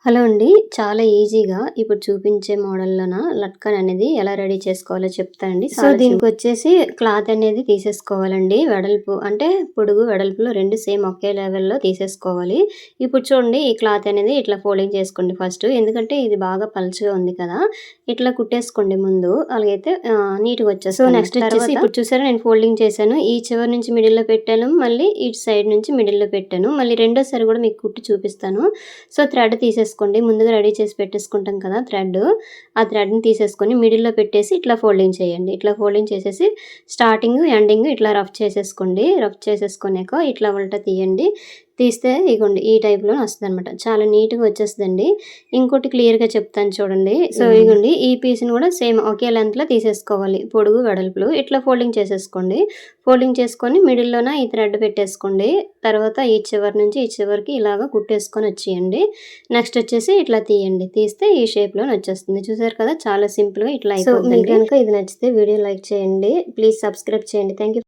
Hello అండి. చాలా ఈజీగా ఇప్పుడు చూపించే మోడల్‌లోన లట్కన్ అనేది ఎలా రెడీ చేసుకోవాలో చెప్తానండి. సో, దీనికొచ్చేసి క్లాత్ అనేది తీసేసుకోవాలండి. వెడల్పు అంటే పొడుగు, వెడల్పులో 2 సేమ్ ఒకే లెవెల్‌లో తీసేసుకోవాలి. ఇప్పుడు చూడండి ఈ క్లాత్ అనేది ఇట్లా ఫోల్డింగ్ చేసుకోండి ఫస్ట్. ఎందుకంటే ఇది బాగా పలుచగా ఉంది కదా! ఇట్లా కుట్టేసుకోండి ముందు. అలాగైతే నీట్‌గా వచ్చేస్తుంది. సో, నెక్స్ట్ వచ్చేసి ఇప్పుడు చూసారా నేను ఫోల్డింగ్ చేశాను. ఈ చివరి నుంచి మిడిల్‌లో పెట్టాను. మళ్ళీ ఇటు సైడ్ నుంచి మిడిల్‌లో పెట్టాను. మళ్ళీ రెండోసారి కూడా మీకు కుట్టి చూపిస్తాను. సో, థ్రెడ్ తీసేసుకోండి. ముందుగా రెడీ చేసి పెట్టేసుకుంటాం కదా థ్రెడ్. ఆ థ్రెడ్‌ని తీసేసుకొని మిడిల్‌లో పెట్టేసి ఇట్లా ఫోల్డింగ్ చేయండి. ఇట్లా ఫోల్డింగ్ చేసేసి స్టార్టింగ్, ఎండింగ్ ఇట్లా రఫ్ చేసేసుకోండి. రఫ్ చేసేసుకున్నాక ఇట్లా ఉల్టా తీయండి. తీస్తే ఇగోండి ఈ టైప్‌లోనే వస్తదనమాట. చాలా నీట్‌గా వచ్చేస్తదండి. ఇంకోటి క్లియర్‌గా చెప్తాను చూడండి. సో, ఇగోండి ఈ పీస్‌ని కూడా సేమ్ ఒకే లెంగ్త్‌లో తీసేసుకోవాలి. పొడుగు, వెడల్పులు ఇట్లా ఫోల్డింగ్ చేసేసుకోండి. ఫోల్డింగ్ చేసుకొని మిడిల్‌లోన ఈ థ్రెడ్ పెట్టేసుకోండి. తర్వాత ఈ చివరి నుంచి ఈ చివరికి ఇలాగ కుట్టేసుకొని వచ్చేయండి. నెక్స్ట్ వచ్చేసి ఇట్లా తీయండి. తీస్తే ఈ షేప్‌లోనే వచ్చేస్తుంది. చూసారు కదా! చాలా సింపుల్‌గా ఇట్లా అయిపోద్దండి. సో, మీకు గనుక ఇది నచ్చితే వీడియో లైక్ చేయండి. ప్లీజ్ సబ్స్క్రైబ్ చేయండి. Thank you.